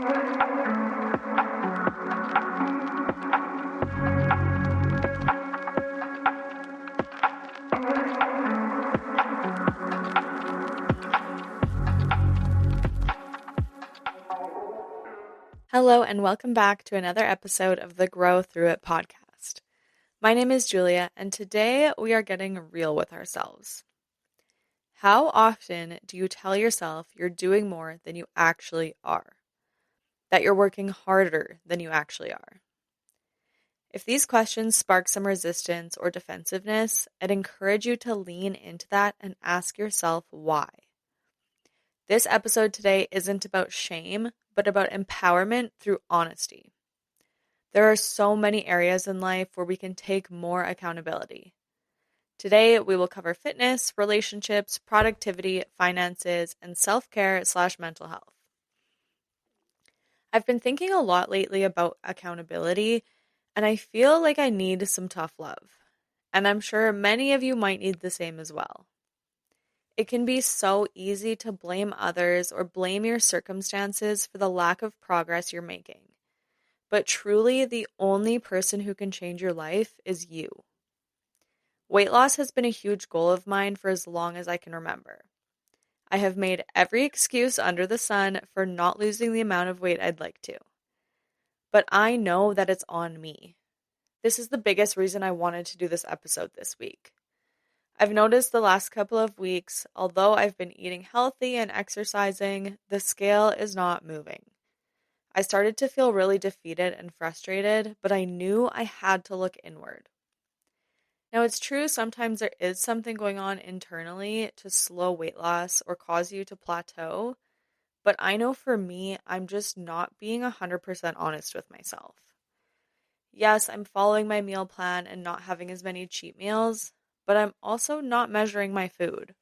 Hello, and welcome back to another episode of the Grow Through It podcast. My name is Julia, and today we are getting real with ourselves. How often do you tell yourself you're doing more than you actually are? That you're working harder than you actually are? If these questions spark some resistance or defensiveness, I'd encourage you to lean into that and ask yourself why. This episode today isn't about shame, but about empowerment through honesty. There are so many areas in life where we can take more accountability. Today, we will cover fitness, relationships, productivity, finances, and self-care/mental health. I've been thinking a lot lately about accountability, and I feel like I need some tough love. And I'm sure many of you might need the same as well. It can be so easy to blame others or blame your circumstances for the lack of progress you're making. But truly, the only person who can change your life is you. Weight loss has been a huge goal of mine for as long as I can remember. I have made every excuse under the sun for not losing the amount of weight I'd like to. But I know that it's on me. This is the biggest reason I wanted to do this episode this week. I've noticed the last couple of weeks, although I've been eating healthy and exercising, the scale is not moving. I started to feel really defeated and frustrated, but I knew I had to look inward. Now, it's true sometimes there is something going on internally to slow weight loss or cause you to plateau, but I know for me, I'm just not being 100% honest with myself. Yes, I'm following my meal plan and not having as many cheat meals, but I'm also not measuring my food.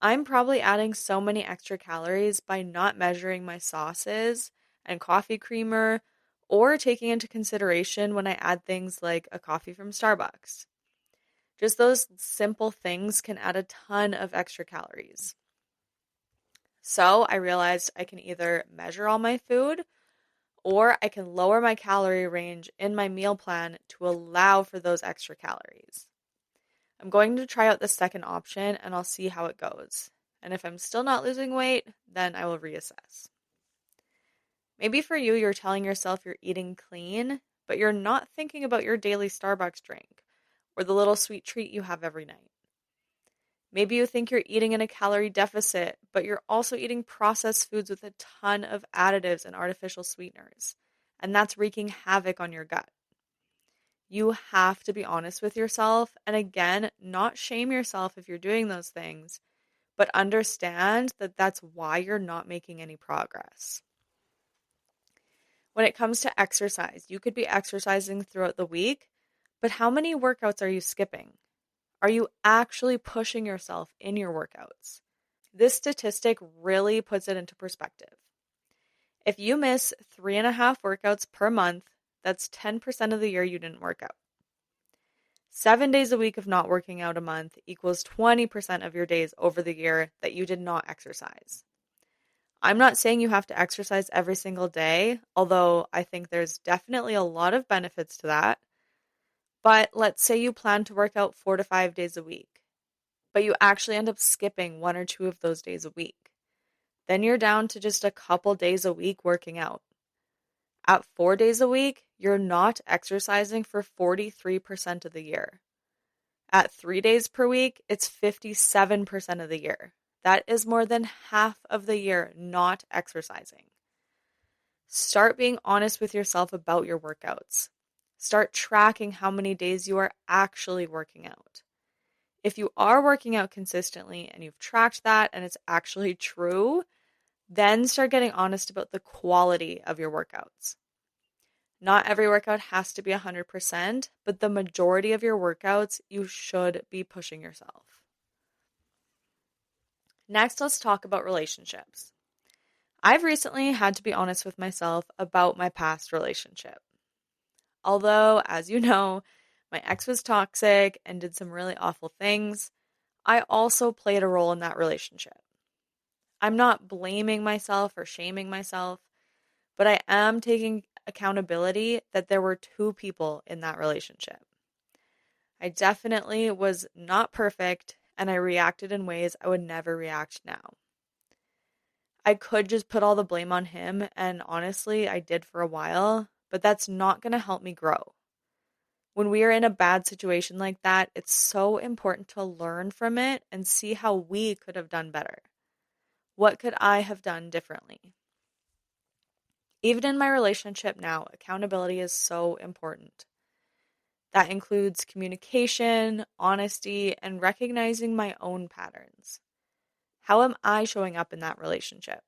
I'm probably adding so many extra calories by not measuring my sauces and coffee creamer or taking into consideration when I add things like a coffee from Starbucks. Just those simple things can add a ton of extra calories. So I realized I can either measure all my food or I can lower my calorie range in my meal plan to allow for those extra calories. I'm going to try out the second option and I'll see how it goes. And if I'm still not losing weight, then I will reassess. Maybe for you, you're telling yourself you're eating clean, but you're not thinking about your daily Starbucks drink or the little sweet treat you have every night. Maybe you think you're eating in a calorie deficit, but you're also eating processed foods with a ton of additives and artificial sweeteners, and that's wreaking havoc on your gut. You have to be honest with yourself, and again, not shame yourself if you're doing those things, but understand that that's why you're not making any progress. When it comes to exercise, you could be exercising throughout the week, but how many workouts are you skipping? Are you actually pushing yourself in your workouts? This statistic really puts it into perspective. If you miss 3.5 workouts per month, that's 10% of the year you didn't work out. 7 days a week of not working out a month equals 20% of your days over the year that you did not exercise. I'm not saying you have to exercise every single day, although I think there's definitely a lot of benefits to that. But let's say you plan to work out 4 to 5 days a week, but you actually end up skipping 1 or 2 of those days a week. Then you're down to just a couple days a week working out. At 4 days a week, you're not exercising for 43% of the year. At 3 days per week, it's 57% of the year. That is more than half of the year not exercising. Start being honest with yourself about your workouts. Start tracking how many days you are actually working out. If you are working out consistently and you've tracked that and it's actually true, then start getting honest about the quality of your workouts. Not every workout has to be 100%, but the majority of your workouts, you should be pushing yourself. Next, let's talk about relationships. I've recently had to be honest with myself about my past relationship. Although, as you know, my ex was toxic and did some really awful things, I also played a role in that relationship. I'm not blaming myself or shaming myself. but I am taking accountability that there were two people in that relationship. I definitely was not perfect, and I reacted in ways I would never react now. I could just put all the blame on him, and honestly, I did for a while, but that's not going to help me grow. When we are in a bad situation like that, it's so important to learn from it and see how we could have done better. What could I have done differently? Even in my relationship now, accountability is so important. That includes communication, honesty, and recognizing my own patterns. How am I showing up in that relationship?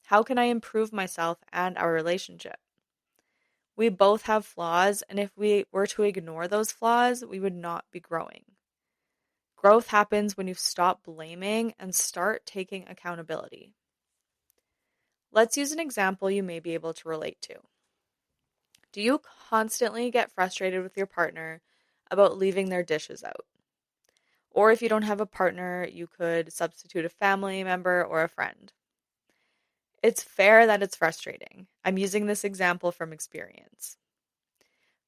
How can I improve myself and our relationship? We both have flaws, and if we were to ignore those flaws, we would not be growing. Growth happens when you stop blaming and start taking accountability. Let's use an example you may be able to relate to. Do you constantly get frustrated with your partner about leaving their dishes out? Or if you don't have a partner, you could substitute a family member or a friend. It's fair that it's frustrating. I'm using this example from experience.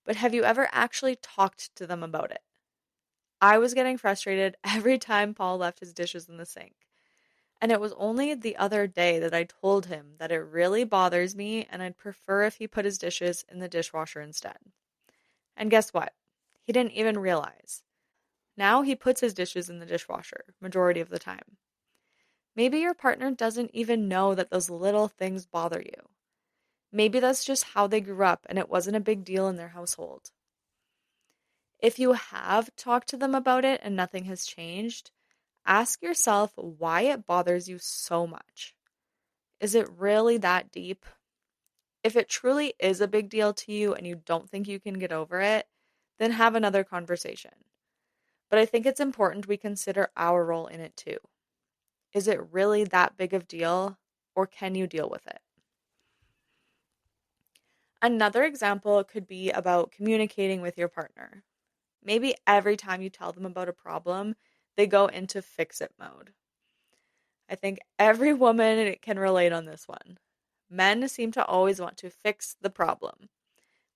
But have you ever actually talked to them about it? I was getting frustrated every time Paul left his dishes in the sink. And it was only the other day that I told him that it really bothers me and I'd prefer if he put his dishes in the dishwasher instead. And guess what? He didn't even realize. Now he puts his dishes in the dishwasher, majority of the time. Maybe your partner doesn't even know that those little things bother you. Maybe that's just how they grew up and it wasn't a big deal in their household. If you have talked to them about it and nothing has changed, ask yourself why it bothers you so much. Is it really that deep? If it truly is a big deal to you and you don't think you can get over it, then have another conversation. But I think it's important we consider our role in it too. Is it really that big of deal, or can you deal with it? Another example could be about communicating with your partner. Maybe every time you tell them about a problem, they go into fix it mode. I think every woman can relate on this one. Men seem to always want to fix the problem,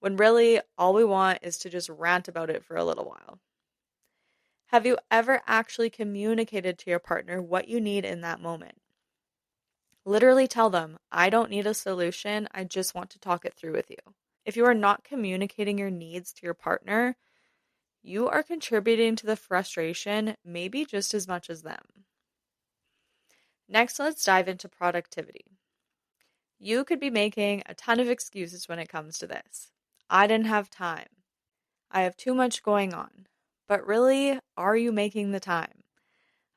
when really all we want is to just rant about it for a little while. Have you ever actually communicated to your partner what you need in that moment? Literally tell them, I don't need a solution, I just want to talk it through with you. If you are not communicating your needs to your partner, you are contributing to the frustration maybe just as much as them. Next, let's dive into productivity. You could be making a ton of excuses when it comes to this. I didn't have time. I have too much going on. But really, are you making the time?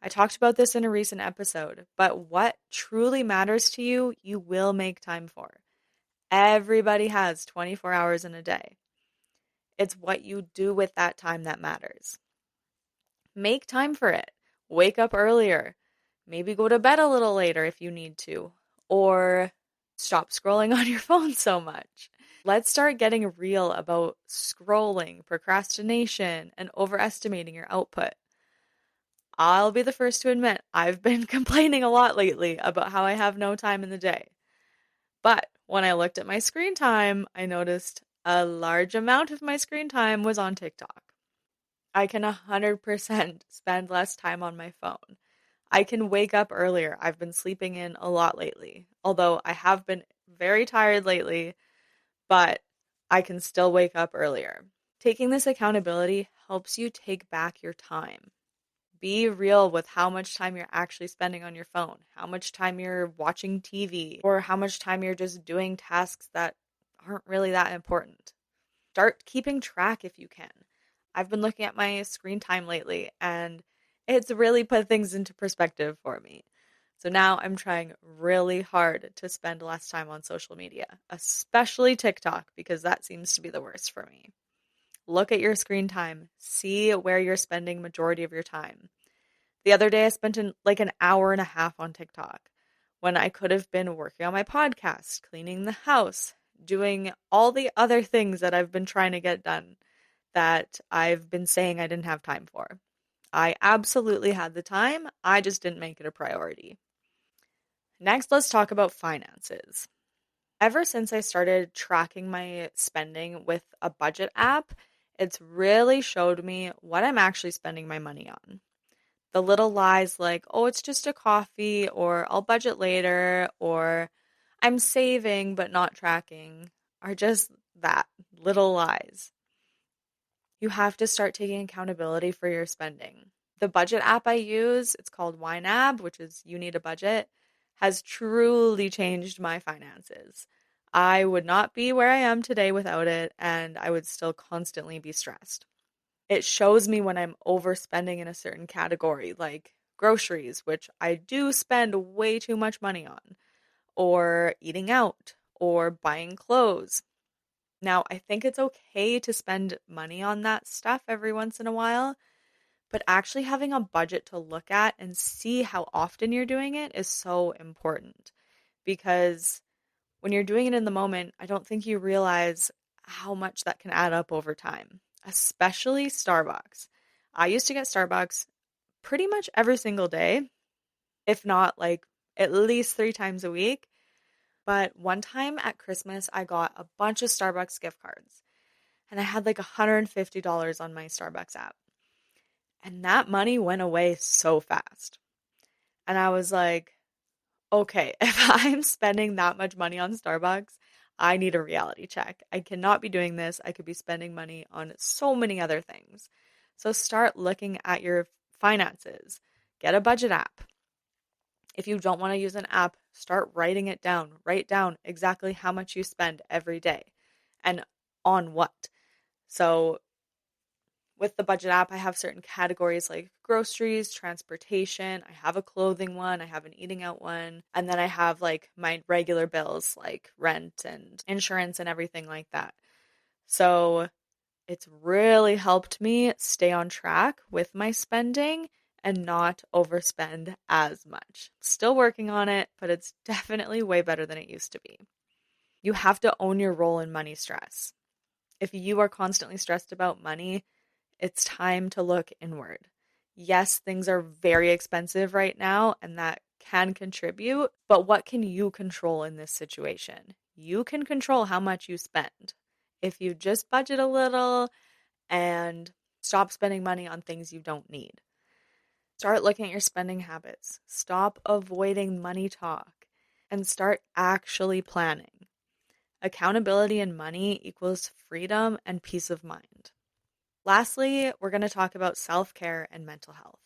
I talked about this in a recent episode, but what truly matters to you, you will make time for. Everybody has 24 hours in a day. It's what you do with that time that matters. Make time for it. Wake up earlier. Maybe go to bed a little later if you need to. Or stop scrolling on your phone so much. Let's start getting real about scrolling, procrastination, and overestimating your output. I'll be the first to admit I've been complaining a lot lately about how I have no time in the day. But when I looked at my screen time, I noticed a large amount of my screen time was on TikTok. I can 100% spend less time on my phone. I can wake up earlier. I've been sleeping in a lot lately, although I have been very tired lately, but I can still wake up earlier. Taking this accountability helps you take back your time. Be real with how much time you're actually spending on your phone, how much time you're watching TV, or how much time you're just doing tasks that aren't really that important. Start keeping track if you can. I've been looking at my screen time lately, and it's really put things into perspective for me. So now I'm trying really hard to spend less time on social media, especially TikTok, because that seems to be the worst for me. Look at your screen time. See where you're spending majority of your time. The other day I spent like an hour and a half on TikTok when I could have been working on my podcast, cleaning the house, doing all the other things that I've been trying to get done that I've been saying I didn't have time for. I absolutely had the time. I just didn't make it a priority. Next, let's talk about finances. Ever since I started tracking my spending with a budget app, it's really showed me what I'm actually spending my money on. The little lies like, oh, it's just a coffee, or I'll budget later, or I'm saving but not tracking are just that little lies. You have to start taking accountability for your spending. The budget app I use, it's called YNAB, which is You Need a Budget, has truly changed my finances. I would not be where I am today without it, and I would still constantly be stressed. It shows me when I'm overspending in a certain category, like groceries, which I do spend way too much money on, or eating out, or buying clothes. Now, I think it's okay to spend money on that stuff every once in a while, but actually having a budget to look at and see how often you're doing it is so important because when you're doing it in the moment, I don't think you realize how much that can add up over time, especially Starbucks. I used to get Starbucks pretty much every single day, if not like at least 3 times a week. But one time at Christmas, I got a bunch of Starbucks gift cards and I had like $150 on my Starbucks app. And that money went away so fast. And I was like, okay, if I'm spending that much money on Starbucks, I need a reality check. I cannot be doing this. I could be spending money on so many other things. So start looking at your finances. Get a budget app. If you don't want to use an app, start writing it down. Write down exactly how much you spend every day and on what. So with the budget app, I have certain categories like groceries, transportation. I have a clothing one, I have an eating out one, and then I have like my regular bills like rent and insurance and everything like that. So it's really helped me stay on track with my spending and not overspend as much. Still working on it, but it's definitely way better than it used to be. You have to own your role in money stress. If you are constantly stressed about money, it's time to look inward. Yes, things are very expensive right now, and that can contribute, but what can you control in this situation? You can control how much you spend. If you just budget a little and stop spending money on things you don't need, start looking at your spending habits, stop avoiding money talk, and start actually planning. Accountability in money equals freedom and peace of mind. Lastly, we're going to talk about self-care and mental health.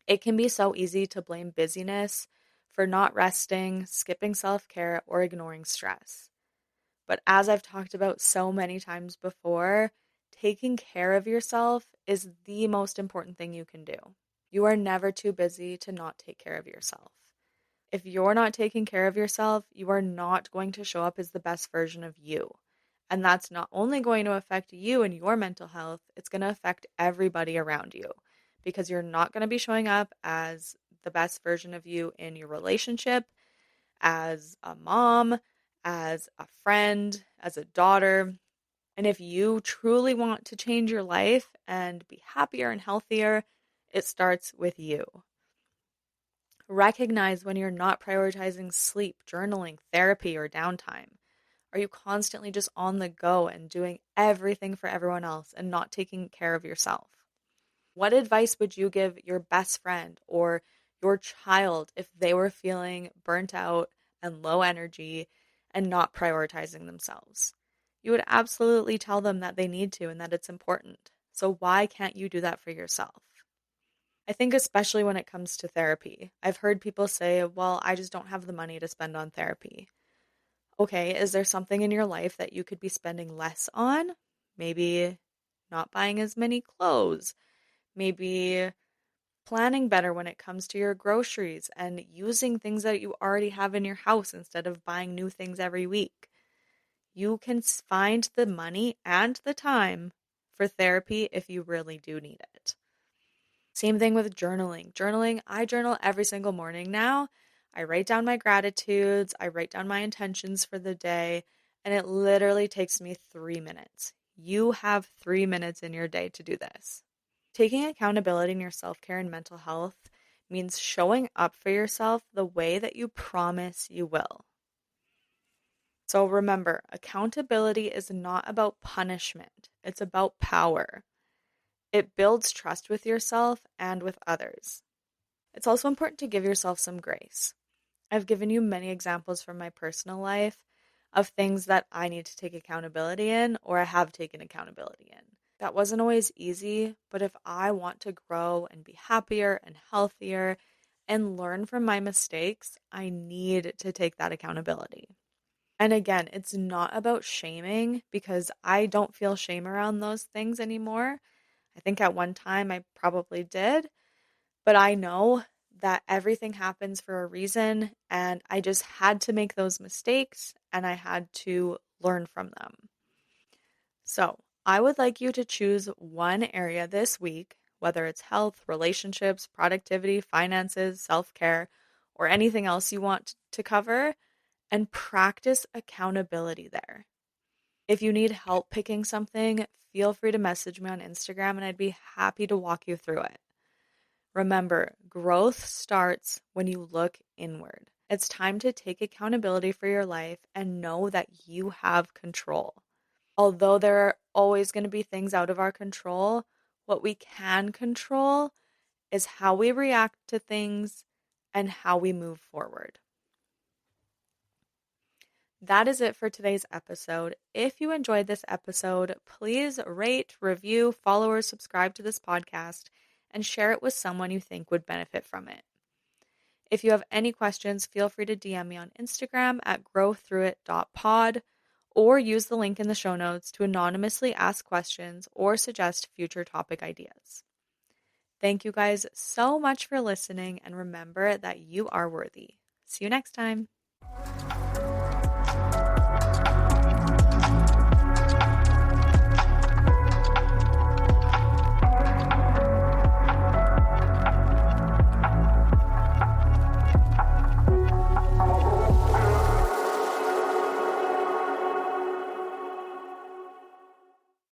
It can be so easy to blame busyness for not resting, skipping self-care, or ignoring stress. But as I've talked about so many times before, taking care of yourself is the most important thing you can do. You are never too busy to not take care of yourself. If you're not taking care of yourself, you are not going to show up as the best version of you. And that's not only going to affect you and your mental health, it's going to affect everybody around you because you're not going to be showing up as the best version of you in your relationship, as a mom, as a friend, as a daughter. And if you truly want to change your life and be happier and healthier, it starts with you. Recognize when you're not prioritizing sleep, journaling, therapy, or downtime. Are you constantly just on the go and doing everything for everyone else and not taking care of yourself? What advice would you give your best friend or your child if they were feeling burnt out and low energy and not prioritizing themselves? You would absolutely tell them that they need to and that it's important. So why can't you do that for yourself? I think especially when it comes to therapy, I've heard people say, well, I just don't have the money to spend on therapy. Okay, is there something in your life that you could be spending less on? Maybe not buying as many clothes, maybe planning better when it comes to your groceries and using things that you already have in your house instead of buying new things every week. You can find the money and the time for therapy if you really do need it. Same thing with journaling. Journaling, I journal every single morning now. I write down my gratitudes, I write down my intentions for the day, and it literally takes me 3 minutes. You have 3 minutes in your day to do this. Taking accountability in your self-care and mental health means showing up for yourself the way that you promise you will. So remember, accountability is not about punishment, it's about power. It builds trust with yourself and with others. It's also important to give yourself some grace. I've given you many examples from my personal life of things that I need to take accountability in or I have taken accountability in. That wasn't always easy, but if I want to grow and be happier and healthier and learn from my mistakes, I need to take that accountability. And again, it's not about shaming because I don't feel shame around those things anymore. I think at one time I probably did, but I know that everything happens for a reason and I just had to make those mistakes and I had to learn from them. So, I would like you to choose one area this week, whether it's health, relationships, productivity, finances, self care, or anything else you want to cover, and practice accountability there. If you need help picking something, feel free to message me on Instagram and I'd be happy to walk you through it. Remember, growth starts when you look inward. It's time to take accountability for your life and know that you have control. Although there are always going to be things out of our control, what we can control is how we react to things and how we move forward. That is it for today's episode. If you enjoyed this episode, please rate, review, follow, or subscribe to this podcast and share it with someone you think would benefit from it. If you have any questions, feel free to DM me on Instagram at growthroughit.pod or use the link in the show notes to anonymously ask questions or suggest future topic ideas. Thank you guys so much for listening and remember that you are worthy. See you next time.